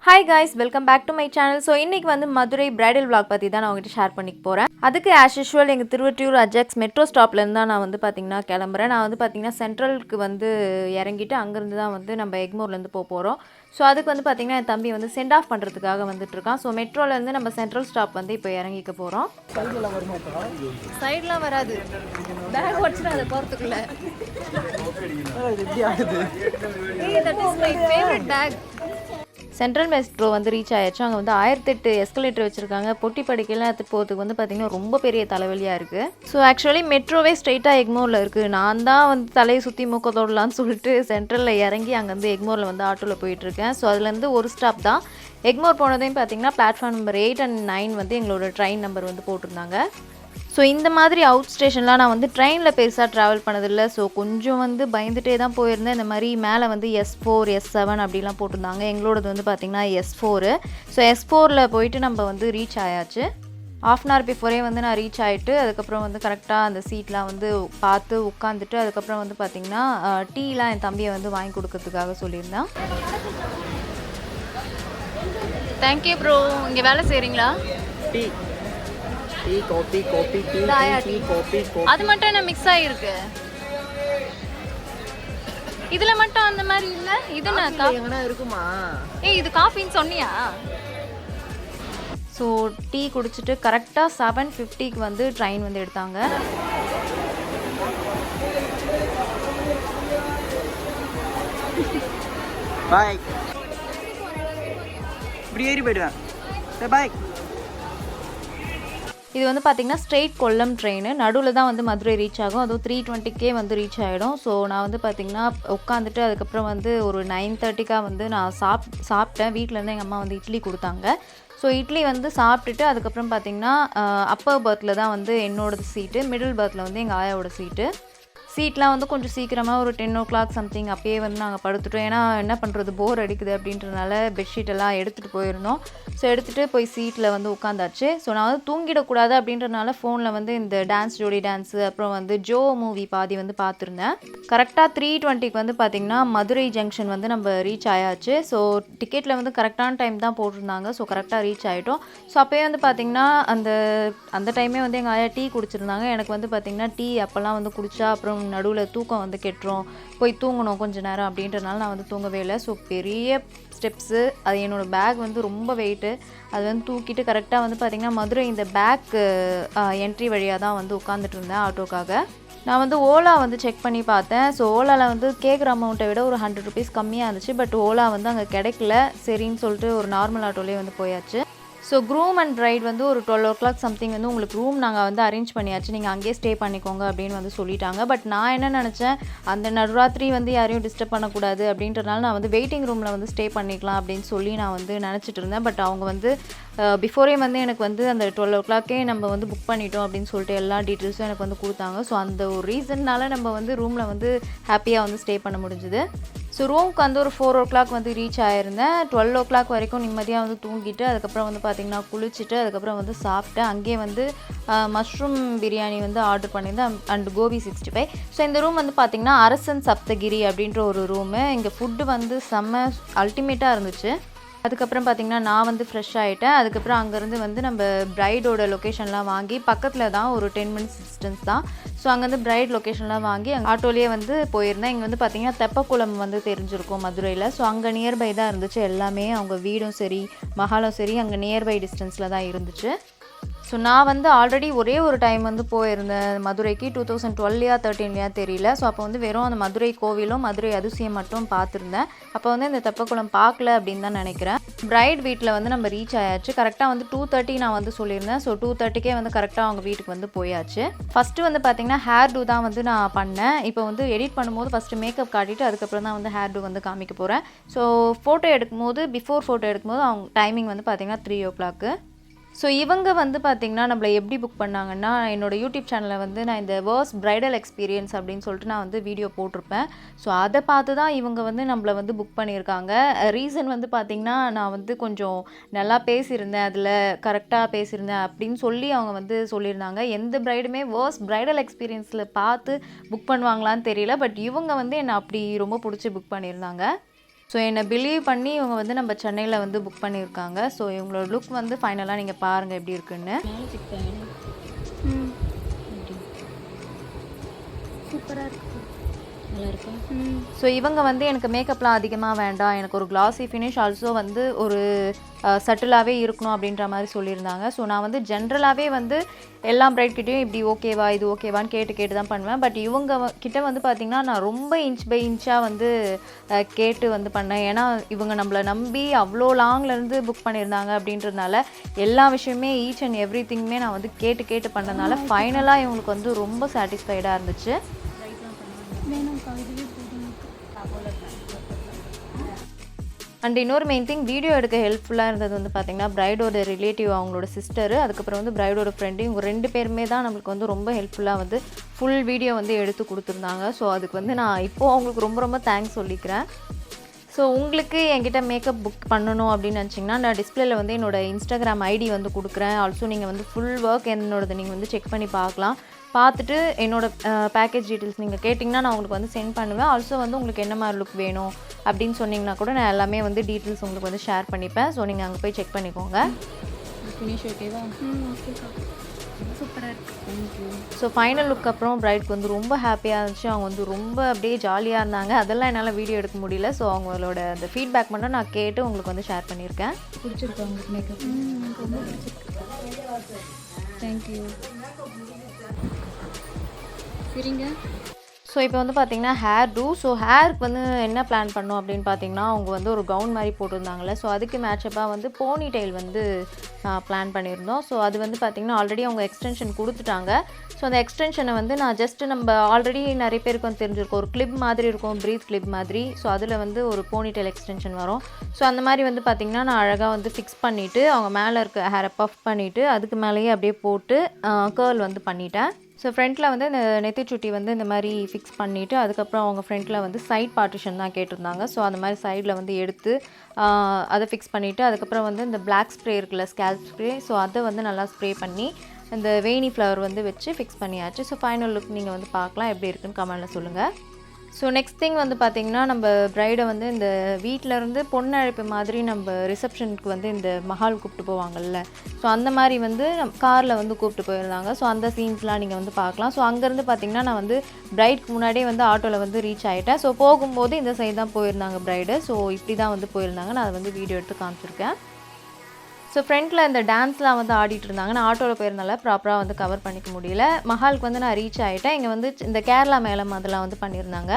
Hi guys, welcome back to my channel. So இன்னைக்கு வந்து Madurai bridal vlog பத்தி தான் நான் உங்ககிட்ட ஷேர் பண்ணிக்க போறேன். அதுக்கு as usual எங்க திருவொற்றியூர் அஜெக்ஸ் மெட்ரோ ஸ்டாப்ல இருந்து தான் நான் வந்து பாத்தீங்கன்னா கிளம்புறேன். நான் வந்து பாத்தீங்கன்னா சென்ட்ரலுக்கு வந்து இறங்கிட்டு அங்க இருந்து தான் வந்து நம்ம எக்மோர்ல இருந்து போறோம். சோ அதுக்கு வந்து பாத்தீங்கன்னா என் தம்பி வந்து சென்ட் ஆஃப் பண்றதுக்காக வந்துட்டு இருக்கான். சோ மெட்ரோல இருந்து நம்ம சென்ட்ரல் ஸ்டாப் வந்து இப்போ இறங்கிக்க போறோம். சைடுலாம் வராது. பேக் வச்சிட்டு அத போறதுக்குள்ள. இது எப்படி ஆகுது? ஏய் that is my favorite bag. Central metro வந்து ரீச் ஆயிடுச்சு. அங்கே வந்து 1008 எஸ்கலேட்டர் வச்சுருக்காங்க. பொட்டி படிக்கலாம் எடுத்துகிட்டு போகிறதுக்கு வந்து பார்த்திங்கன்னா ரொம்ப பெரிய தலைவலியாக இருக்குது. ஸோ ஆக்சுவலி மெட்ரோவே ஸ்ட்ரெயிட்டாக எக்மோரில் இருக்குது. நான் தான் வந்து தலையை சுற்றி மூக்கத்தோடலான்னு சொல்லிட்டு சென்ட்ரலில் இறங்கி அங்கேருந்து எக்மோரில் வந்து ஆட்டோவில் போயிட்டுருக்கேன். ஸோ அதுலேருந்து ஒரு ஸ்டாப் தான். எக்மோர் போனதையும் பார்த்திங்கன்னா பிளாட்ஃபார்ம் நம்பர் 8 and 9 வந்து எங்களோட ட்ரெயின் நம்பர் வந்து போட்டிருந்தாங்க. ஸோ இந்த மாதிரி அவுட் ஸ்டேஷன்லாம் நான் வந்து ட்ரெயினில் பெருசாக ட்ராவல் பண்ணதில்லை. ஸோ கொஞ்சம் வந்து பயந்துகிட்டே தான் போயிருந்தேன். இந்த மாதிரி மேலே வந்து S4 S7 அப்படிலாம் போட்டிருந்தாங்க. எங்களோடது வந்து பார்த்திங்கன்னா S4. ஸோ S4ல் போயிட்டு நம்ம வந்து ரீச் ஆயாச்சு. ½ hour பிஃபோரே வந்து நான் ரீச் ஆகிட்டு அதுக்கப்புறம் வந்து கரெக்டாக அந்த சீட்லாம் வந்து பார்த்து உட்காந்துட்டு அதுக்கப்புறம் வந்து பார்த்திங்கன்னா டீலாம் என் தம்பியை வந்து வாங்கி கொடுக்கறதுக்காக சொல்லியிருந்தேன். Thank you bro. இங்கே வேலை செய்கிறீங்களா? Tea tea coffee coffee tea tea coffee coffee அது மட்டும் என்ன மிக்ஸ் ஆயிருக்கு. இதுல மட்டும் அந்த மாதிரி இல்ல. இது நான் எங்கனா இருக்குமா? ஏய் இது காஃபின்னு சொன்னியா? ஸோ டீ குடிச்சிட்டு கரெக்டாக 7:50க்கு வந்து ட்ரெயின் வந்து எடுத்தாங்க. பாய். இப்படி ஏறி போயிடுவேன். பாய். இது வந்து பார்த்திங்கன்னா ஸ்ட்ரெயிட் கொல்லம் ட்ரெயின். நடுவில் தான் வந்து மதுரை ரீச் ஆகும். அதுவும் 3:20க்கே வந்து ரீச் ஆகிடும். ஸோ நான் வந்து பார்த்திங்கன்னா உட்காந்துட்டு அதுக்கப்புறம் வந்து ஒரு 9:30க்காக வந்து நான் சாப்பிட்டேன். வீட்டிலேருந்து எங்கள் அம்மா வந்து இட்லி கொடுத்தாங்க. ஸோ இட்லி வந்து சாப்பிட்டுட்டு அதுக்கப்புறம் பார்த்திங்கன்னா அப்பர் பர்த்தில் தான் வந்து என்னோடது சீட்டு, மிடில் பர்த்தில் வந்து எங்கள் ஆயாவோட சீட்லாம் வந்து கொஞ்சம் சீக்கிரமாக ஒரு 10 o'clock சம்திங் அப்பயே வந்து நாங்கள் படுத்துட்டோம். ஏன்னா என்ன பண்ணுறது, போர் அடிக்குது அப்படின்றனால பெட்ஷீட்டெல்லாம் எடுத்துகிட்டு போயிருந்தோம். ஸோ எடுத்துகிட்டு போய் சீட்டில் வந்து உட்காந்தாச்சு. ஸோ நான் வந்து தூங்கிடக்கூடாது அப்படின்றனால ஃபோனில் வந்து இந்த டான்ஸ் ஜோடி டான்ஸு அப்புறம் வந்து ஜோ மூவி பாதி வந்து பார்த்துருந்தேன். கரெக்டாக 3:20க்கு வந்து பார்த்திங்கன்னா மதுரை ஜங்ஷன் வந்து நம்ம ரீச் ஆயாச்சு. ஸோ டிக்கெட்டில் வந்து கரெக்டான டைம் தான் போட்டிருந்தாங்க. ஸோ கரெக்டாக ரீச் ஆகிட்டோம். ஸோ அப்போயே வந்து பார்த்திங்கன்னா அந்த டைமே வந்து எங்கள் ஆயா டீ குடிச்சிருந்தாங்க. எனக்கு வந்து பார்த்திங்கன்னா டீ அப்போல்லாம் வந்து குடித்தா அப்புறம் நடுவில் தூக்கம் வந்து கெட்டுரும், போய் தூங்கணும் கொஞ்சம் நேரம் அப்படின்றனால நான் வந்து தூங்கவே இல்லை. ஸோ பெரிய ஸ்டெப்ஸு, அது என்னோடய பேக் வந்து ரொம்ப வெயிட்டு. அது வந்து தூக்கிட்டு கரெக்டாக வந்து பார்த்திங்கன்னா மதுரை இந்த பேக் என்ட்ரி வழியாக தான் வந்து உட்காந்துட்டு இருந்தேன் ஆட்டோக்காக. நான் வந்து ஓலா வந்து செக் பண்ணி பார்த்தேன். ஸோ ஓலாவில் வந்து கேட்குற அமௌண்ட்டை விட ஒரு 100 rupees கம்மியாக இருந்துச்சு. பட் ஓலா வந்து அங்கே கிடைக்கல. சரின்னு சொல்லிட்டு ஒரு நார்மல் ஆட்டோலேயே வந்து போயாச்சு. ஸோ க்ரூம் அண்ட் பிரைட் வந்து ஒரு 12 o'clock சம்திங் வந்து உங்களுக்கு ரூம் நாங்கள் வந்து அரேஞ்ச் பண்ணியாச்சு, நீங்கள் அங்கேயே ஸ்டே பண்ணிக்கோங்க அப்படின்னு வந்து சொல்லிட்டாங்க. பட் நான் என்ன நினச்சேன், அந்த நடுராத்திரி வந்து யாரையும் டிஸ்டர்ப் பண்ணக்கூடாது அப்படின்றனால நான் வந்து வெயிட்டிங் ரூமில் வந்து ஸ்டே பண்ணிக்கலாம் அப்படின்னு சொல்லி நான் வந்து நினச்சிட்டு இருந்தேன். பட் அவங்க வந்து பிஃபோரே வந்து எனக்கு வந்து அந்த 12 o'clockே நம்ம வந்து புக் பண்ணிட்டோம் அப்படின்னு சொல்லிட்டு எல்லா டீட்டெயில்ஸும் எனக்கு வந்து கொடுத்தாங்க. ஸோ அந்த ஒரு ரீசன்னால் நம்ம வந்து ரூமில் வந்து ஹாப்பியாக வந்து ஸ்டே பண்ண முடிஞ்சுது. ஸோ ரூமுக்கு வந்து ஒரு 4 o'clock வந்து ரீச் ஆகிருந்தேன். 12 o'clock வரைக்கும் நிம்மதியாக வந்து தூங்கிட்டு அதுக்கப்புறம் வந்து பார்த்திங்கன்னா குளிச்சுட்டு அதுக்கப்புறம் வந்து சாப்பிட்டேன். அங்கேயே வந்து மஷ்ரூம் பிரியாணி வந்து ஆர்டர் பண்ணியிருந்தேன் அண்ட் கோபி 65. ஸோ இந்த ரூம் வந்து பார்த்திங்கன்னா அரசன் சப்தகிரி அப்படின்ற ஒரு ரூமு. இங்கே ஃபுட்டு வந்து செம்ம அல்டிமேட்டாக இருந்துச்சு. அதுக்கப்புறம் பார்த்திங்கன்னா நான் வந்து ஃப்ரெஷ் ஆகிட்டேன். அதுக்கப்புறம் அங்கேருந்து வந்து நம்ம பிரைடோட லொக்கேஷன்லாம் வாங்கி பக்கத்தில் தான் ஒரு 10 minutes டிஸ்டன்ஸ் தான். ஸோ அங்கேருந்து பிரைட் லொக்கேஷன்லாம் வாங்கி ஆட்டோலேயே வந்து போயிருந்தேன். இங்கே வந்து பார்த்திங்கன்னா தெப்பக்குளம் வந்து தெரிஞ்சிருக்கும் மதுரையில். ஸோ அங்கே நியர்பை தான் இருந்துச்சு எல்லாமே. அவங்க வீடும் சரி மஹாலும் சரி அங்கே நியர்பை டிஸ்டன்ஸில் தான் இருந்துச்சு. ஸோ நான் வந்து ஆல்ரெடி ஒரே ஒரு டைம் வந்து போயிருந்தேன் மதுரைக்கு, 2012 13 தெரியல. ஸோ அப்போ வந்து வெறும் அந்த மதுரை கோவிலும் மதுரை அதிசயம் மட்டும் பார்த்துருந்தேன். அப்போ வந்து இந்த தெப்பக்குளம் பார்க்கல அப்படின்னு தான் நினைக்கிறேன். பிரைட் வீட்டில் வந்து நம்ம ரீச் ஆயாச்சு. கரெக்டாக வந்து 2:30 நான் வந்து சொல்லியிருந்தேன். ஸோ 2:30க்கே வந்து கரெக்டாக அவங்க வீட்டுக்கு வந்து போயாச்சு. ஃபஸ்ட்டு வந்து பார்த்திங்கன்னா ஹேர் டூ தான் வந்து நான் பண்ணேன். இப்போ வந்து எடிட் பண்ணும்போது ஃபஸ்ட்டு மேக்கப் காட்டிட்டு அதுக்கப்புறம் தான் வந்து ஹேர் டூ வந்து காமிக்க போகிறேன். ஸோ ஃபோட்டோ எடுக்கும்போது பிஃபோர் ஃபோட்டோ எடுக்கும்போது அவங்க டைமிங் வந்து பார்த்திங்கன்னா 3 o'clock. ஸோ இவங்க வந்து பார்த்திங்கன்னா நம்மளை எப்படி புக் பண்ணாங்கன்னா, என்னோடய யூடியூப் சேனலில் வந்து நான் இந்த வேர்ஸ் பிரைடல் எக்ஸ்பீரியன்ஸ் அப்படின்னு சொல்லிட்டு நான் வந்து வீடியோ போட்டிருப்பேன். ஸோ அதை பார்த்து தான் இவங்க வந்து நம்மளை வந்து புக் பண்ணியிருக்காங்க. ரீசன் வந்து பார்த்திங்கன்னா நான் வந்து கொஞ்சம் நல்லா பேசியிருந்தேன், அதில் கரெக்டாக பேசியிருந்தேன் அப்படின்னு சொல்லி அவங்க வந்து சொல்லியிருந்தாங்க. எந்த பிரைடுமே வேர்ஸ் பிரைடல் எக்ஸ்பீரியன்ஸில் பார்த்து புக் பண்ணுவாங்களான்னு தெரியல. பட் இவங்க வந்து என்னை அப்படி ரொம்ப பிடிச்சி புக் பண்ணியிருந்தாங்க. ஸோ என்னை பிலீவ் பண்ணி இவங்க வந்து நம்ம சென்னையில் வந்து புக் பண்ணியிருக்காங்க. ஸோ இவங்களோட லுக் வந்து ஃபைனலாக நீங்கள் பாருங்கள் எப்படி இருக்குன்னு. சூப்பராக இருக்குது. நல்லாயிருக்கும். ஸோ இவங்க வந்து எனக்கு மேக்கப்லாம் அதிகமாக வேண்டாம், எனக்கு ஒரு கிளாஸி ஃபினிஷ் ஆல்சோ வந்து ஒரு சட்டிலாகவே இருக்கணும் அப்படின்ற மாதிரி சொல்லியிருந்தாங்க. ஸோ நான் வந்து ஜென்ரலாகவே வந்து எல்லா பிரைட்கிட்டையும் இப்படி ஓகேவா இது ஓகேவான்னு கேட்டு தான் பண்ணுவேன். பட் இவங்க கிட்ட வந்து பார்த்திங்கன்னா நான் ரொம்ப இன்ச் பை இன்ச்சாக வந்து கேட்டு வந்து பண்ணேன். ஏன்னா இவங்க நம்மளை நம்பி அவ்வளோ லாங்லேருந்து புக் பண்ணியிருந்தாங்க அப்படின்றதுனால எல்லா விஷயமே ஈச் அண்ட் எவ்ரி திங்குமே நான் வந்து கேட்டு பண்ணதுனால ஃபைனலாக இவங்களுக்கு வந்து ரொம்ப சாட்டிஸ்ஃபைடாக இருந்துச்சு. அண்ட் இன்னொரு மெயின் திங் வீடியோ எடுக்க ஹெல்ப்ஃபுல்லாக இருந்தது வந்து பார்த்திங்கன்னா பிரைடோட ரிலேட்டிவ் அவங்களோட சிஸ்டரு, அதுக்கப்புறம் வந்து பிரைடோட ஃப்ரெண்டு, இவங்க 2 பேருமே தான் நம்மளுக்கு வந்து ரொம்ப ஹெல்ப்ஃபுல்லாக வந்து ஃபுல் வீடியோ வந்து எடுத்து கொடுத்துருந்தாங்க. ஸோ அதுக்கு வந்து நான் இப்போது அவங்களுக்கு ரொம்ப தேங்க்ஸ் சொல்லிக்கிறேன். ஸோ உங்களுக்கு என்கிட்ட மேக்கப் புக் பண்ணணும் அப்படின்னு நினச்சிங்கன்னா நான் டிஸ்பிளேல வந்து என்னோடய இன்ஸ்டாகிராம் ஐடி வந்து கொடுக்குறேன். ஆல்சோ நீங்கள் வந்து ஃபுல் ஒர்க் என்னோடது நீங்கள் வந்து செக் பண்ணி பார்க்கலாம். பார்த்துட்டு என்னோடய பேக்கேஜ் டீட்டெயில்ஸ் நீங்கள் கேட்டிங்கன்னா நான் உங்களுக்கு வந்து சென்ட் பண்ணுவேன். ஆல்சோ வந்து உங்களுக்கு என்ன மாதிரி லுக் வேணும் அப்படின்னு சொன்னிங்கன்னா கூட நான் எல்லாமே வந்து டீட்டெயில்ஸ் உங்களுக்கு வந்து ஷேர் பண்ணிப்பேன். ஸோ நீங்கள் அங்கே போய் செக் பண்ணிக்கோங்க. ஃபினிஷ் ஓகேவா? ஓகேக்கா, சூப்பராக இருக்குது. தேங்க்யூ. ஸோ ஃபைனல் லுக் அப்புறம் பிரைட்க்கு வந்து ரொம்ப ஹாப்பியாக இருந்துச்சு. அவங்க வந்து ரொம்ப அப்படியே ஜாலியாக இருந்தாங்க. அதெல்லாம் என்னால் வீடியோ எடுக்க முடியல. ஸோ அவங்களோட அந்த ஃபீட்பேக் மட்டும் நான் கேட்டு உங்களுக்கு வந்து ஷேர் பண்ணியிருக்கேன். பிடிச்சிருக்கா உங்களுக்கு மேக்கப்? ரொம்ப பிடிச்சிருக்கு. தேங்க்யூ. சரிங்க. ஸோ இப்போ வந்து பார்த்திங்கன்னா ஹேர் டூ. ஸோ ஹேருக்கு வந்து என்ன பிளான் பண்ணோம் அப்படின்னு பார்த்தீங்கன்னா அவங்க வந்து ஒரு கவுன் மாதிரி போட்டிருந்தாங்கல்ல, ஸோ அதுக்கு மேட்சப்பாக வந்து போனி டெயில் வந்து பிளான் பண்ணியிருந்தோம். ஸோ அது வந்து பார்த்திங்கன்னா ஆல்ரெடி அவங்க எக்ஸ்டென்ஷன் கொடுத்துட்டாங்க. ஸோ அந்த எக்ஸ்டென்ஷனை வந்து நான் ஜஸ்ட்டு நம்ம ஆல்ரெடி நிறைய பேருக்கு வந்து தெரிஞ்சிருக்கோம், ஒரு கிளிப் மாதிரி இருக்கும், ப்ரீத் கிளிப் மாதிரி. ஸோ அதில் வந்து ஒரு போனி டெயில் எக்ஸ்டென்ஷன் வரும். ஸோ அந்த மாதிரி வந்து பார்த்திங்கன்னா நான் அழகாக வந்து ஃபிக்ஸ் பண்ணிவிட்டு அவங்க மேலே இருக்க ஹேரை பஃப் பண்ணிவிட்டு அதுக்கு மேலேயே அப்படியே போட்டு கேர்ள் வந்து பண்ணிட்டேன். ஸோ ஃப்ரண்ட்டில் வந்து இந்த நெத்திச்சுட்டி வந்து இந்த மாதிரி ஃபிக்ஸ் பண்ணிவிட்டு அதுக்கப்புறம் அவங்க ஃப்ரண்ட்டில் வந்து சைட் பார்ட்டிஷன் தான் கேட்டிருந்தாங்க. ஸோ அந்த மாதிரி சைடில் வந்து எடுத்து அதை ஃபிக்ஸ் பண்ணிவிட்டு அதுக்கப்புறம் வந்து இந்த பிளாக் ஸ்ப்ரே இருக்குல்ல, ஸ்கேல்ப் ஸ்ப்ரே, ஸோ அதை வந்து நல்லா ஸ்ப்ரே பண்ணி இந்த வேணி ஃப்ளவர் வந்து வச்சு ஃபிக்ஸ் பண்ணியாச்சு. ஸோ ஃபைனல் லுக் நீங்கள் வந்து பார்க்கலாம், எப்படி இருக்குன்னு கமெண்ட்டில் சொல்லுங்கள். ஸோ நெக்ஸ்ட் திங் வந்து பார்த்திங்கன்னா நம்ம ப்ரைடை வந்து இந்த வீட்டிலருந்து பொண்ணு அழைப்பு மாதிரி நம்ம ரிசப்ஷனுக்கு வந்து இந்த மஹால் கூப்பிட்டு போவாங்கல்ல, ஸோ அந்த மாதிரி வந்து காரில் வந்து கூப்பிட்டு போயிருந்தாங்க. ஸோ அந்த சீன்ஸ்லாம் நீங்கள் வந்து பார்க்கலாம். ஸோ அங்கேருந்து பார்த்திங்கன்னா நான் வந்து ப்ரைடுக்கு முன்னாடியே வந்து ஆட்டோவில் வந்து ரீச் ஆகிட்டேன். ஸோ போகும்போது இந்த சைடு தான் போயிருந்தாங்க ப்ரைடு. ஸோ இப்படி தான் வந்து போயிருந்தாங்க. நான் அதை வந்து வீடியோ எடுத்து காமிச்சிருக்கேன். ஸோ ஃப்ரண்ட்டில் இந்த டான்ஸ்லாம் வந்து ஆடிட்டு இருந்தாங்க. நான் ஆட்டோவில் போயிருந்தால ப்ராப்பராக வந்து கவர் பண்ணிக்க முடியல. மஹாலுக்கு வந்து நான் ரீச் ஆகிட்டேன். இங்கே வந்து இந்த கேரளா மேளம் அதெல்லாம் வந்து பண்ணியிருந்தாங்க.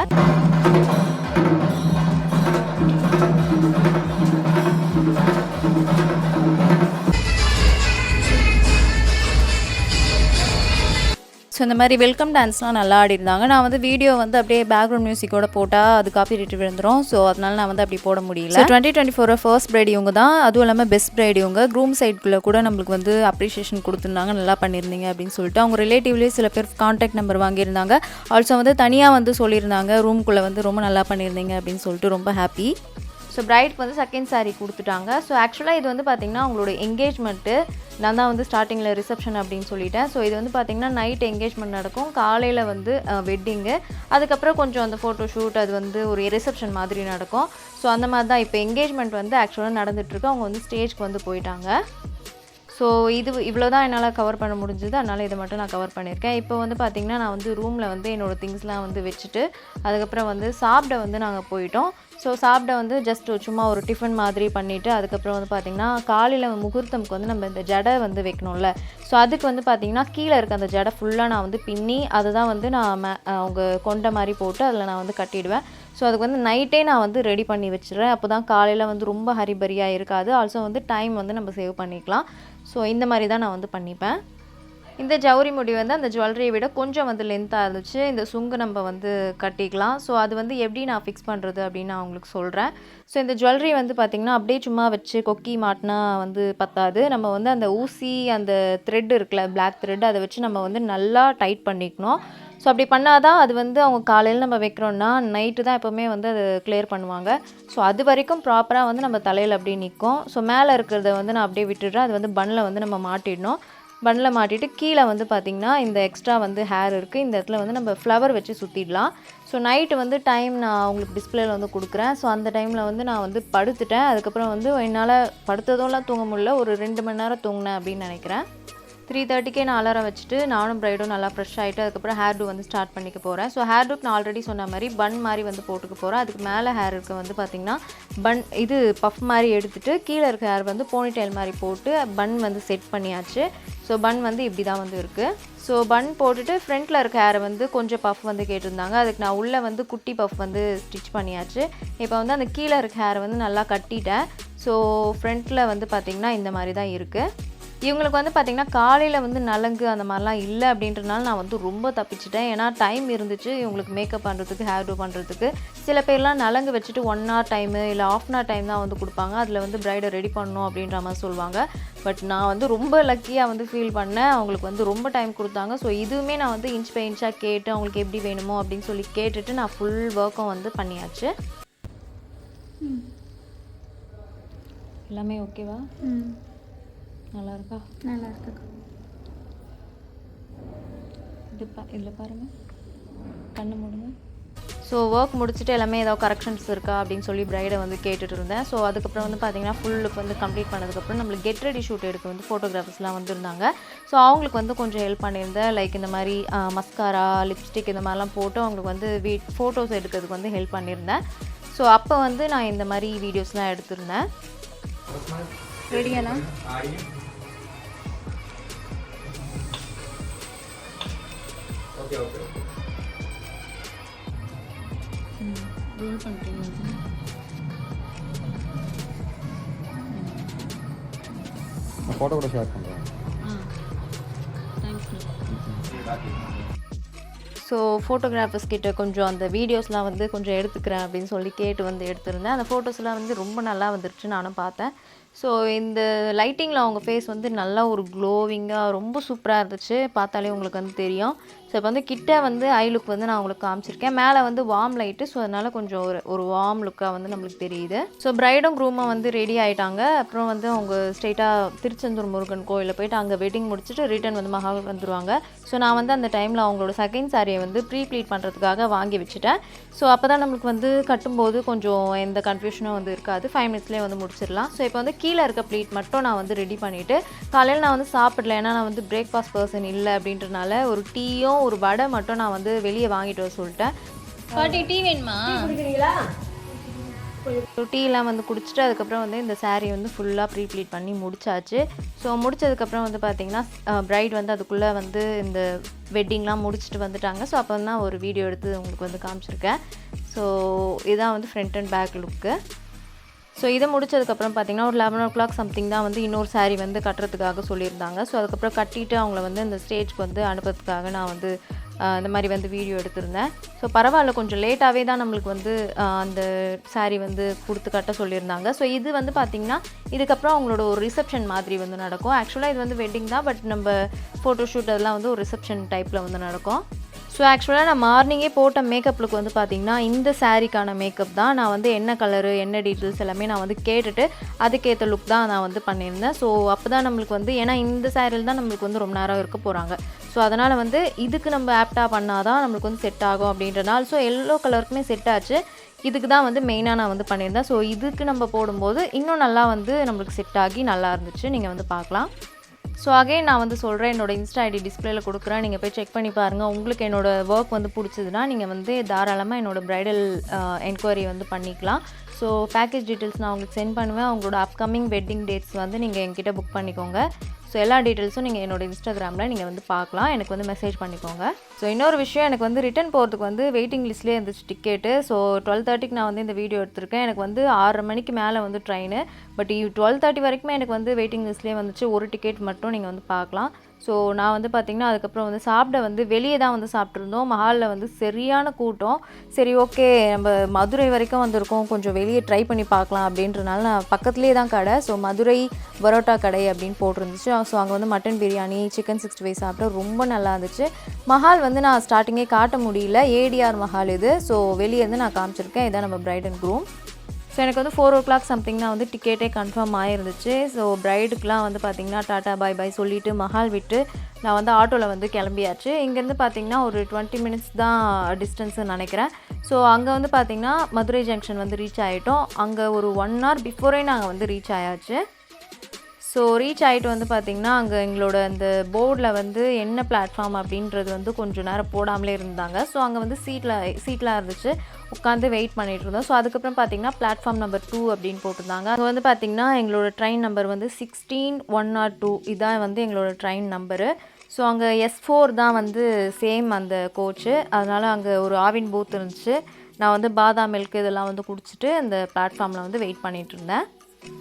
ஸோ இந்த மாதிரி வெல்கம் டான்ஸ்லாம் நல்லா ஆடிருந்தாங்க. நான் வந்து வீடியோ வந்து அப்படியே பேக்ரவுண்ட் மியூசிக்கோட போட்டால் அது காப்பிரைட் விழுந்துடும். ஸோ அதனால நான் வந்து அப்படி போட முடியல. 2024 ஃபர்ஸ்ட் பிரைட் இவங்க தான், அதுவும் இல்லாமல் பெஸ்ட் பிரைட் இவங்க. க்ரூம் சைடுக்குள்ளே கூட நம்மளுக்கு வந்து அப்ரிஷியேஷன் கொடுத்துருந்தாங்க, நல்லா பண்ணியிருந்தீங்க அப்படின்னு சொல்லிட்டு. அவங்க ரிலேட்டிவ்லேயே சில பேர் கான்டாக்ட் நம்பர் வாங்கியிருந்தாங்க. ஆல்சோ வந்து தனியாக வந்து சொல்லியிருந்தாங்க ரூம்குள்ளே வந்து ரொம்ப நல்லா பண்ணியிருந்தீங்க அப்படின்னு சொல்லிட்டு. ரொம்ப ஹாப்பி. ஸோ பிரைட்க்கு வந்து செகண்ட் சாரீ கொடுத்துட்டாங்க. ஸோ ஆக்சுவலாக இது வந்து பார்த்திங்கன்னா அவங்களோட என்கேஜ்மெண்ட்டு, நான் தான் வந்து ஸ்டார்டிங்கில் ரிசப்ஷன் அப்படின்னு சொல்லிட்டேன். ஸோ இது வந்து பார்த்திங்கன்னா நைட் என்கேஜ்மெண்ட் நடக்கும், காலையில் வந்து வெட்டிங்கு, அதுக்கப்புறம் கொஞ்சம் அந்த ஃபோட்டோ ஷூட், அது வந்து ஒரு ரிசப்ஷன் மாதிரி நடக்கும். ஸோ அந்த மாதிரி தான் இப்போ என்கேஜ்மெண்ட் வந்து ஆக்சுவலாக நடந்துகிட்ருக்கு. அவங்க வந்து ஸ்டேஜ்க்கு வந்து போயிட்டாங்க. ஸோ இவ்வளோ தான் என்னால் கவர் பண்ண முடிஞ்சது. அதனால் இதை மட்டும் நான் கவர் பண்ணியிருக்கேன். இப்போ வந்து பார்த்திங்கன்னா நான் வந்து ரூமில் வந்து என்னோடய திங்ஸ்லாம் வந்து வச்சுட்டு அதுக்கப்புறம் வந்து சாப்பிட வந்து நாங்கள் போயிட்டோம். ஸோ சாப்பிட வந்து ஜஸ்ட் சும்மா ஒரு டிஃபன் மாதிரி பண்ணிவிட்டு அதுக்கப்புறம் வந்து பார்த்திங்கன்னா காலையில் முகூர்த்தமுக்கு வந்து நம்ம இந்த ஜடை வந்து வைக்கணும்ல, ஸோ அதுக்கு வந்து பார்த்திங்கன்னா கீழே இருக்க அந்த ஜடை ஃபுல்லாக நான் வந்து பின்னி அதை தான் வந்து நான் அவங்க கொண்ட மாதிரி போட்டு அதில் நான் வந்து கட்டிடுவேன். ஸோ அதுக்கு வந்து நைட்டே நான் வந்து ரெடி பண்ணி வச்சிடுறேன். அப்போ தான் காலையில் வந்து ரொம்ப ஹரிபரியாக இருக்காது. ஆல்சோ வந்து டைம் வந்து நம்ம சேவ் பண்ணிக்கலாம். ஸோ இந்த மாதிரி தான் நான் வந்து பண்ணிப்பேன். இந்த ஜவுரி முடி வந்து அந்த ஜுவல்லரியை விட கொஞ்சம் வந்து லென்த்தாக இருந்துச்சு. இந்த சுங்கு நம்ம வந்து கட்டிக்கலாம். ஸோ அது வந்து எப்படி நான் ஃபிக்ஸ் பண்ணுறது அப்படின்னு நான் உங்களுக்கு சொல்கிறேன். ஸோ இந்த ஜுவல்லரி வந்து பார்த்திங்கன்னா அப்படியே சும்மா வச்சு கொக்கி மாட்டினா வந்து பத்தாது. நம்ம வந்து அந்த ஊசி, அந்த த்ரெட் இருக்குல்ல, பிளாக் த்ரெட், அதை வச்சு நம்ம வந்து நல்லா டைட் பண்ணிக்கணும். ஸோ அப்படி பண்ணால் தான் அது வந்து அவங்க காலையில் நம்ம வைக்கிறோன்னா நைட்டு தான் எப்போவுமே வந்து அது கிளியர் பண்ணுவாங்க. ஸோ அது வரைக்கும் ப்ராப்பராக வந்து நம்ம தலையில் அப்படியே நிற்கும். ஸோ மேலே இருக்கிறத வந்து நான் அப்படியே விட்டுடுறேன். அது வந்து பன்னில் வந்து நம்ம மாட்டிடணும். பன்னில் மாட்டிட்டு கீழே வந்து பார்த்திங்கன்னா இந்த எக்ஸ்ட்ரா வந்து ஹேர் இருக்குது, இந்த இடத்துல வந்து நம்ம ஃப்ளவர் வச்சு சுற்றிடலாம். ஸோ நைட்டு வந்து டைம் நான் உங்களுக்கு டிஸ்பிளேல வந்து கொடுக்குறேன். ஸோ அந்த டைமில் வந்து நான் வந்து படுத்துட்டேன். அதுக்கப்புறம் வந்து என்னால் படுத்ததோலாம் தூங்க முடியல, ஒரு 2 மணி நேரம் தூங்கினேன் அப்படின்னு நினைக்கிறேன். 3:30க்கே நான் அலாரம் வச்சுட்டு நானும் ப்ரைடும் நல்லா ஃப்ரெஷ் ஆகிட்டு அதுக்கப்புறம் ஹேர் டூ வந்து ஸ்டார்ட் பண்ணிக்க போகிறேன். ஸோ ஹேர் டூக்கு நான் ஆல்ரெடி சொன்ன மாதிரி பன் மாதிரி வந்து போட்டுக்க போகிறேன். அதுக்கு மேலே ஹேருக்கு வந்து பார்த்திங்கன்னா பன் இது பஃப் மாதிரி எடுத்துகிட்டு கீழே இருக்க ஹேர் வந்து போனிடெயில் மாதிரி போட்டு பன் வந்து செட் பண்ணியாச்சு. ஸோ பன் வந்து இப்படி தான் வந்து இருக்குது. ஸோ பன் போட்டுட்டு ஃப்ரண்ட்டில் இருக்க ஹேரை வந்து கொஞ்சம் பஃப் வந்து கேட்டிருந்தாங்க. அதுக்கு நான் உள்ளே வந்து குட்டி பஃப் வந்து ஸ்டிச் பண்ணியாச்சு. இப்போ வந்து அந்த கீழே இருக்க ஹேரை வந்து நல்லா கட்டிட்டேன். ஸோ ஃப்ரண்ட்டில் வந்து பார்த்திங்கன்னா இந்த மாதிரி தான் இருக்குது. இவங்களுக்கு வந்து பார்த்திங்கன்னா காலையில் வந்து நலங்கு அந்த மாதிரிலாம் இல்லை அப்படின்றனால நான் வந்து ரொம்ப தப்பிச்சிட்டேன். ஏன்னா டைம் இருந்துச்சு இவங்களுக்கு மேக்கப் பண்ணுறதுக்கு, ஹேர் டூ பண்ணுறதுக்கு. சில பேர்லாம் நலங்கு வச்சுட்டு 1 hour டைமு இல்லை ½ hour டைம் தான் வந்து கொடுப்பாங்க. அதில் வந்து ப்ரைடை ரெடி பண்ணணும் அப்படின்ற மாதிரி சொல்லுவாங்க. பட் நான் வந்து ரொம்ப லக்கியாக வந்து ஃபீல் பண்ணேன். அவங்களுக்கு வந்து ரொம்ப டைம் கொடுத்தாங்க. ஸோ இதுவுமே நான் வந்து இன்ச் பை இன்ச்சாக கேட்டு அவங்களுக்கு எப்படி வேணுமோ அப்படின்னு சொல்லி கேட்டுட்டு நான் ஃபுல் ஒர்க்கும் வந்து பண்ணியாச்சு. எல்லாமே ஓகேவா? நல்லா இருக்கா? நல்லா இருக்குக்கா. இதில் பாருங்கள், கண்ணு மூடுங்க. ஸோ ஒர்க் முடிச்சுட்டு எல்லாமே ஏதாவது கரெக்ஷன்ஸ் இருக்கா அப்படின்னு சொல்லி ப்ரைடை வந்து கேட்டுட்டு இருந்தேன். ஸோ அதுக்கப்புறம் வந்து பார்த்திங்கன்னா ஃபுல் லுக் வந்து கம்ப்ளீட் பண்ணதுக்கப்புறம் நம்மளுக்கு கெட் ரெடி ஷூட் எடுக்க வந்து ஃபோட்டோகிராஃபர்ஸ்லாம் வந்துருந்தாங்க. ஸோ அவங்களுக்கு வந்து கொஞ்சம் ஹெல்ப் பண்ணியிருந்தேன். லைக் இந்த மாதிரி மஸ்காரா, லிப்ஸ்டிக் இந்த மாதிரிலாம் போட்டு அவங்களுக்கு வந்து ஃபோட்டோஸ் எடுக்கிறதுக்கு வந்து ஹெல்ப் பண்ணியிருந்தேன். ஸோ அப்போ வந்து நான் இந்த மாதிரி வீடியோஸ்லாம் எடுத்திருந்தேன். ரெடியாண்ணா? Okay okay okay. ரோல் பண்ணுறீங்க. நான் ஃபோட்டோ கூட ஷேர் பண்ணுறேன். தேங்க்ஸ். ஸோ ஃபோட்டோகிராஃபர்ஸ் கிட்ட கொஞ்சம் அந்த வீடியோஸ்லாம் வந்து கொஞ்சம் எடுத்துக்கிறேன் அப்படின்னு சொல்லி கேட்டு வந்து எடுத்திருந்தேன். அந்த ஃபோட்டோஸ்லாம் வந்து ரொம்ப நல்லா வந்துருச்சு, நானும் பார்த்தேன். ஸோ இந்த லைட்டிங்கில் அவங்க ஃபேஸ் வந்து நல்லா ஒரு க்ளோவிங்காக ரொம்ப சூப்பராக இருந்துச்சு, பார்த்தாலே உங்களுக்கு வந்து தெரியும். ஸோ இப்போ வந்து கிட்ட வந்து ஐ லுக் வந்து நான் உங்களுக்கு காமிச்சிருக்கேன். மேலே வந்து வார்ம் லைட்டு, ஸோ அதனால் கொஞ்சம் ஒரு வார்ம் லுக்காக வந்து நம்மளுக்கு தெரியுது. ஸோ ப்ரைடும் க்ரூமும் வந்து ரெடி ஆகிட்டாங்க. அப்புறம் வந்து அவங்க ஸ்ட்ரெயிட்டாக திருச்செந்தூர் முருகன் கோயிலில் போயிட்டு அங்கே வெட்டிங் முடிச்சுட்டு ரிட்டன் வந்து மஹால் வந்துடுவாங்க. ஸோ நான் வந்து அந்த டைமில் அவங்களோட செகண்ட் சாரியை வந்து ப்ரீ ப்ளீட் பண்ணுறதுக்காக வாங்கி வச்சுட்டேன். ஸோ அப்போ தான் நம்மளுக்கு வந்து கட்டும்போது கொஞ்சம் எந்த கன்ஃபியூஷனும் வந்து இருக்காது, 5 minutesலேயே வந்து முடிச்சிடலாம். ஸோ இப்போ வந்து கீழே இருக்க ப்ளீட் மட்டும் நான் வந்து ரெடி பண்ணிவிட்டு காலையில் நான் வந்து சாப்பிடல, ஏன்னா நான் வந்து பிரேக்ஃபாஸ்ட் பர்சன் இல்லை அப்படின்றனால ஒரு டீயும் ஒரு வடை மட்டும் நான் வந்து வெளியே வாங்கிட்டு வர சொல்லிட்டேன். பாட்டி டீ வேணுமா? டீலாம் வந்து குடிச்சிட்டு அதுக்கப்புறம் வந்து இந்த சாரீ வந்து ஃபுல்லாக ப்ரீ ப்ளீட் பண்ணி முடிச்சாச்சு. ஸோ முடிச்சதுக்கப்புறம் வந்து பார்த்திங்கன்னா ப்ரைட் வந்து அதுக்குள்ளே வந்து இந்த வெட்டிங்லாம் முடிச்சுட்டு வந்துட்டாங்க. ஸோ அப்போ தான் ஒரு வீடியோ எடுத்து உங்களுக்கு வந்து காமிச்சிருக்கேன். ஸோ இதுதான் வந்து front and back look. So இதை முடிச்சதுக்கப்புறம் பார்த்திங்கன்னா ஒரு 11 o'clock சம்திங் தான் வந்து இன்னொரு சாரீ வந்து கட்டுறதுக்காக சொல்லியிருந்தாங்க. ஸோ அதுக்கப்புறம் கட்டிட்டு அவங்கள வந்து இந்த ஸ்டேஜ்க்கு வந்து அனுப்புறதுக்காக நான் வந்து இந்த மாதிரி வந்து வீடியோ எடுத்திருந்தேன். ஸோ பரவாயில்ல, கொஞ்சம் லேட்டாகவே தான் நம்மளுக்கு வந்து அந்த சாரீ வந்து கொடுத்து கட்ட சொல்லியிருந்தாங்க. ஸோ இது வந்து பார்த்திங்கன்னா இதுக்கப்புறம் அவங்களோட ஒரு ரிசப்ஷன் மாதிரி வந்து நடக்கும். ஆக்சுவலாக இது வந்து வெட்டிங் தான், பட் நம்ம ஃபோட்டோஷூட் அதெல்லாம் வந்து ஒரு ரிசப்ஷன் டைப்பில் வந்து நடக்கும். ஸோ ஆக்சுவலாக நான் மார்னிங்கே போட்ட மேக்கப் லுக் வந்து பார்த்திங்கன்னா இந்த சாரீக்கான மேக்கப் தான். நான் வந்து என்ன கலரு, என்ன டீட்டெயில்ஸ் எல்லாமே நான் வந்து கேட்டுட்டு அதுக்கேற்ற லுக் தான் நான் வந்து பண்ணியிருந்தேன். ஸோ அப்போ தான் நம்மளுக்கு வந்து, ஏன்னா இந்த சாரியில் தான் நம்மளுக்கு வந்து ரொம்ப நேரம் இருக்க போகிறாங்க. ஸோ அதனால் வந்து இதுக்கு நம்ம ஆப்டாக பண்ணால் தான் நம்மளுக்கு வந்து செட் ஆகும் அப்படின்றனால ஸோ எல்லோ கலருக்குமே செட் ஆச்சு. இதுக்கு தான் வந்து மெயினாக நான் வந்து பண்ணியிருந்தேன். ஸோ இதுக்கு நம்ம போடும்போது இன்னும் நல்லா வந்து நம்மளுக்கு செட் ஆகி நல்லா இருந்துச்சு, நீங்கள் வந்து பார்க்கலாம். ஸோ அகைன் நான் வந்து சொல்கிறேன், என்னோடய இன்ஸ்டா ஐடி டிஸ்பிளேயில் கொடுக்குறேன், நீங்கள் போய் செக் பண்ணி பாருங்கள். உங்களுக்கு என்னோடய ஒர்க் வந்து பிடிச்சதுன்னா நீங்கள் வந்து தாராளமாக என்னோடய ப்ரைடல் என்கொயரி வந்து பண்ணிக்கலாம். ஸோ பேக்கேஜ் டீட்டெயில்ஸ் நான் உங்களுக்கு சென்ட் பண்ணுவேன். அவங்களோட அப்கமிங் வெட்டிங் டேட்ஸ் வந்து நீங்கள் என்கிட்ட புக் பண்ணிக்கோங்க. ஸோ எல்லா டீட்டெயில்ஸும் நீங்கள் என்னோடய இன்ஸ்டாகிராமில் நீங்கள் வந்து பார்க்கலாம், எனக்கு வந்து மெசேஜ் பண்ணிக்கோங்க. ஸோ இன்னொரு விஷயம், எனக்கு வந்து ரிட்டன் போகிறதுக்கு வந்து வெயிட்டிங் லிஸ்ட்லேயே இருந்துச்சு டிக்கெட்டு. ஸோ 12:30க்கு நான் வந்து இந்த வீடியோ எடுத்திருக்கேன். எனக்கு வந்து 6:30 மணிக்கு மேலே வந்து ட்ரெயின், பட் 12:30 வரைக்குமே எனக்கு வந்து வெயிட்டிங் லிஸ்ட்லேயே வந்துச்சு. ஒரு டிக்கெட் மட்டும் நீங்கள் வந்து பார்க்கலாம். ஸோ நான் வந்து பார்த்திங்கன்னா அதுக்கப்புறம் வந்து சாப்பிட வந்து வெளியே தான் வந்து சாப்பிட்ருந்தோம். மஹாலில் வந்து சரியான கூட்டம். சரி ஓகே, நம்ம மதுரை வரைக்கும் வந்திருக்கோம், கொஞ்சம் வெளியே ட்ரை பண்ணி பார்க்கலாம் அப்படின்றனால நான் பக்கத்துலேயே தான் கடை, ஸோ மதுரை பரோட்டா கடை அப்படின்னு போட்டிருந்துச்சு. ஸோ அங்கே வந்து மட்டன் பிரியாணி, சிக்கன் 65 சாப்பிட்டா ரொம்ப நல்லா இருந்துச்சு. மஹால் வந்து நான் ஸ்டார்டிங்கே காட்ட முடியல, ஏடிஆர் மஹால் இது. ஸோ வெளியே இருந்து நான் காமிச்சிருக்கேன், இதான் நம்ம பிரைட் அண்ட் க்ரூம். ஸோ எனக்கு வந்து 4 o'clock சம்திங் தான் வந்து டிக்கெட்டே கன்ஃபார்ம் ஆகிருந்துச்சு. ஸோ ப்ரைடுக்கெலாம் வந்து பார்த்திங்கன்னா டாட்டா பாய் பாய் சொல்லிவிட்டு மஹால் விட்டு நான் வந்து ஆட்டோவில் வந்து கிளம்பியாச்சு. இங்கேருந்து பார்த்திங்கன்னா ஒரு 20 minutes தான் டிஸ்டன்ஸுன்னு நினைக்கிறேன். ஸோ அங்கே வந்து பார்த்திங்கன்னா மதுரை ஜங்ஷன் வந்து ரீச் ஆகிட்டோம். அங்கே ஒரு 1 hour பிஃபோரே நாங்கள் வந்து ரீச் ஆயாச்சு. ஸோ ரீச் ஆகிட்டு வந்து பார்த்திங்கன்னா அங்கே எங்களோட அந்த போர்டில் வந்து என்ன பிளாட்ஃபார்ம் அப்படின்றது வந்து கொஞ்சம் நேரம் போடாமலே இருந்தாங்க. ஸோ அங்கே வந்து சீட்லாம் இருந்துச்சு, உட்காந்து வெயிட் பண்ணிகிட்டு இருந்தோம். ஸோ அதுக்கப்புறம் பார்த்திங்கன்னா பிளாட்ஃபார்ம் நம்பர் 2 அப்படின்னு போட்டிருந்தாங்க. அங்கே வந்து பார்த்திங்கன்னா எங்களோட ட்ரெயின் நம்பர் வந்து 16102 இதான் வந்து எங்களோட ட்ரெயின் நம்பரு. ஸோ அங்கே S4 தான் வந்து சேம் அந்த கோச்சு. அதனால் அங்கே ஒரு ஆவின் பூத் இருந்துச்சு. நான் வந்து பாதாம் மில்க் இதெல்லாம் வந்து குடிச்சிட்டு அந்த பிளாட்ஃபார்மில் வந்து வெயிட் பண்ணிகிட்டு இருந்தேன்.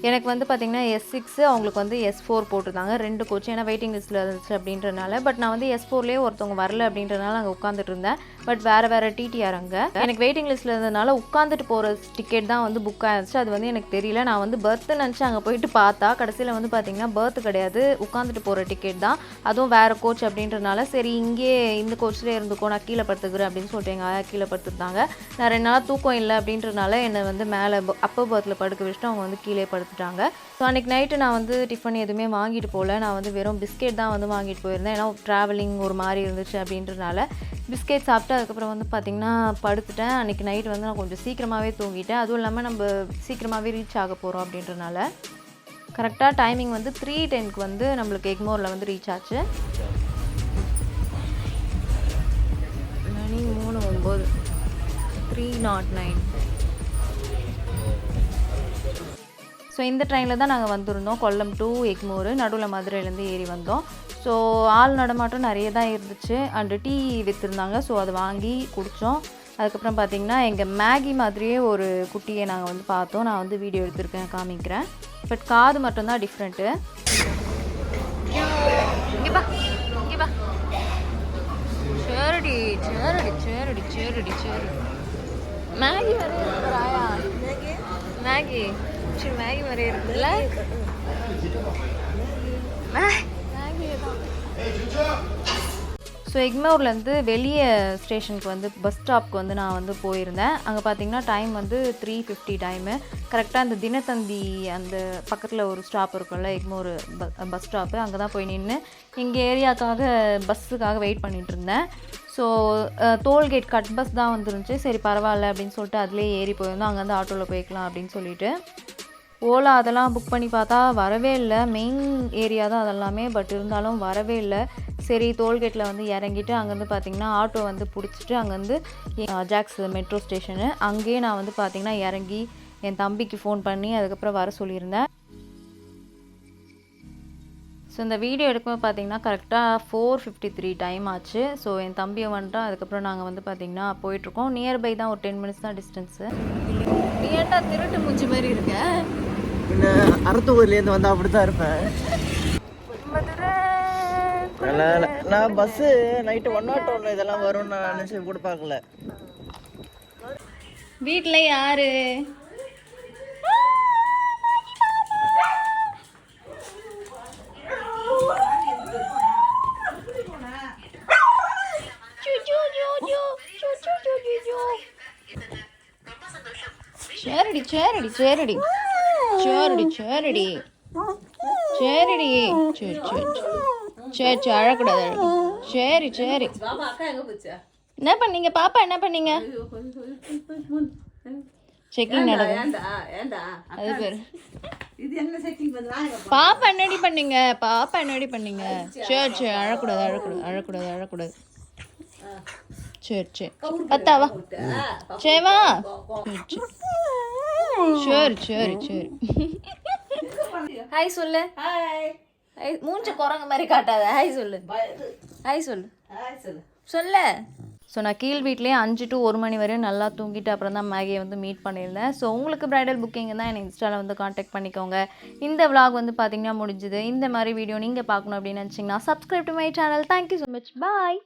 எனக்கு வந்து பார்த்திங்கன்னா S6 அவங்களுக்கு வந்து S4 போட்டிருந்தாங்க 2 கோச். ஏன்னா வெயிட்டிங் லிஸ்ட்டில் இருந்துச்சு அப்படின்றனால. பட் நான் வந்து S4லேயே ஒருத்தவங்க வரல அப்படின்றனால அங்கே உட்காந்துட்டு இருந்தேன். பட் வேறு டிடிஆர் அங்கே எனக்கு வெயிட்டிங் லிஸ்ட்டில் இருந்ததுனால உட்காந்துட்டு போகிற டிக்கெட் தான் வந்து புக் ஆகிடுச்சு. அது வந்து எனக்கு தெரியல. நான் வந்து பர்த்து நினச்சி அங்கே போயிட்டு பார்த்தா கடைசியில் வந்து பார்த்திங்கன்னா பர்த்து கிடையாது, உட்காந்துட்டு போகிற டிக்கெட் தான். அதுவும் வேறு கோச் அப்படின்றனால சரி இங்கே இந்த கோச்சிலே இருந்துக்கோ நான் கீழே படுத்துக்கிறேன் அப்படின்னு சொல்லிட்டு எங்கள் ஆயா கீழே படுத்துட்டாங்க. நான் 2 நாளாக தூக்கம் இல்லை அப்படின்றனால என்னை வந்து மேலே அப்போ பர்த்தில் படுக்க வச்சுட்டு அவங்க வந்து கீழே படுத்துட்டாங்க. ஸோ அன்றைக்கி நைட்டு நான் வந்து டிஃபன் எதுவுமே வாங்கிட்டு போகல. நான் வந்து வெறும் பிஸ்கெட் தான் வந்து வாங்கிட்டு போயிருந்தேன். ஏன்னா ட்ராவலிங் ஒரு மாதிரி இருந்துச்சு அப்படின்றனால பிஸ்கெட் சாப்பிட்டு அதுக்கப்புறம் வந்து பார்த்திங்கன்னா படுத்துட்டேன். அன்றைக்கி நைட் வந்து நான் கொஞ்சம் சீக்கிரமாகவே தூங்கிட்டேன். அதுவும் இல்லாமல் நம்ம சீக்கிரமாகவே ரீச் ஆக போகிறோம் அப்படின்றனால கரெக்டாக டைமிங் வந்து 3:10க்கு வந்து நம்மளுக்கு எக்மோரில் வந்து ரீச் ஆச்சு. மணி 3:09 309. ஸோ இந்த ட்ரெயினில் தான் நாங்கள் வந்திருந்தோம் கொல்லம் டு எக்மோர். நடுவில் மதுரையிலேருந்து ஏறி வந்தோம். ஸோ ஆள் நடமாட்டம் நிறைய தான் இருந்துச்சு. And tea விற்றுருந்தாங்க. ஸோ அதை வாங்கி குடித்தோம். அதுக்கப்புறம் பார்த்திங்கன்னா எங்கள் மேகி மாதிரியே ஒரு குட்டியை நாங்கள் வந்து பார்த்தோம். நான் வந்து வீடியோ எடுத்திருக்கேன், காமிக்கிறேன். பட் காது மட்டும்தான் டிஃப்ரெண்ட்டு. சேரடி சேரடி சேரடி சேரடி சேரடி மேகி வரைய இருக்கிறாயா? மேகி சரி மேகி வரைய இருக்குல்ல, மேகி தான். ஸோ எக்மோர்லேருந்து வெளியே ஸ்டேஷனுக்கு வந்து பஸ் ஸ்டாப்க்கு வந்து நான் வந்து போயிருந்தேன். அங்கே பார்த்திங்கன்னா டைம் வந்து 3:50 டைமு. கரெக்டாக அந்த தினத்தந்தி அந்த பக்கத்தில் ஒரு ஸ்டாப் இருக்கும்ல எக்மோர் பஸ் ஸ்டாப்பு, அங்கே தான் போய் நின்று எங்கள் ஏரியாவுக்காக பஸ்ஸுக்காக வெயிட் பண்ணிகிட்டு இருந்தேன். ஸோ டோல்கேட் கட் பஸ் தான் வந்துருந்துச்சு. சரி பரவாயில்ல அப்படின்னு சொல்லிட்டு அதிலே ஏறி போயிருந்தோம். அங்கேருந்து ஆட்டோவில் போய்க்கலாம் அப்படின்னு சொல்லிட்டு ஓலா அதெல்லாம் புக் பண்ணி பார்த்தா வரவே இல்லை. மெயின் ஏரியா தான் அதெல்லாமே, பட் இருந்தாலும் வரவே இல்லை. சரி டோல்கேட்டில் வந்து இறங்கிட்டு அங்கேருந்து பார்த்திங்கன்னா ஆட்டோ வந்து பிடிச்சிட்டு அங்கேருந்து ஜாக்ஸ் மெட்ரோ ஸ்டேஷனு அங்கேயே நான் வந்து பார்த்திங்கன்னா இறங்கி என் தம்பிக்கு ஃபோன் பண்ணி அதுக்கப்புறம் வர சொல்லியிருந்தேன். ஸோ இந்த வீடியோ எடுக்கும்போது பார்த்திங்கன்னா கரெக்டாக 4:53 டைம் ஆச்சு. ஸோ என் தம்பியை வந்துட்டோம். அதுக்கப்புறம் நாங்கள் வந்து பார்த்திங்கன்னா போயிட்டுருக்கோம். நியர்பை தான், ஒரு 10 minutes தான் டிஸ்டன்ஸு. நீ ஏன்டா திருட்டு மூஞ்சி மாதிரி இருக்க? அறுத்தூர்லேருந்து வந்தால் அப்படி தான் இருப்பேன். நான் பஸ்ஸு நைட்டு 101 இதெல்லாம் வரும்னு நான் நினச்சி கூட பார்க்கல. வீட்டில் யாரு? சேரடி சேரடி சேரடி சேரடி சேரடி சேரடி சரி சரி சரி சரி அழக்கூடாது சரி சரி. என்ன பண்ணீங்க பாப்பா? என்ன பண்ணீங்க? செக்கிங் நடக்கும். அது பேர் பாப்பா என்னடி பண்ணீங்க? பாப்பா என்னடி பண்ணீங்க? சரி சரி அழக்கூடாது அழக்கூடாது அழக்கூடாது அழக்கூடாது. சரி சரி பத்தாவா சரிவா சரி சரி சரி. ஹாய் சொல்லு. ஹாய் மூஞ்ச குரங்கு மாதிரி காட்டாத. ஹாய் சொல்லு. ஹாய் சொல்லு சொல்ல. ஸோ நான் கீழ் வீட்லேயே 5 to 1 மணி வரையும் நல்லா தூங்கிட்டு அப்புறம் தான் மேகியை வந்து மீட் பண்ணியிருந்தேன். ஸோ உங்களுக்கு ப்ரைடல் புக்கிங் தான் எனக்கு இன்ஸ்டாவில் வந்து காண்டாக்ட் பண்ணிக்கோங்க. இந்த விலாக் வந்து பார்த்திங்கன்னா முடிஞ்சுது. இந்த மாதிரி வீடியோ நீங்கள் பார்க்கணும் அப்படின்னு நினச்சிங்கன்னா subscribe to my channel. Thank you so much. Bye.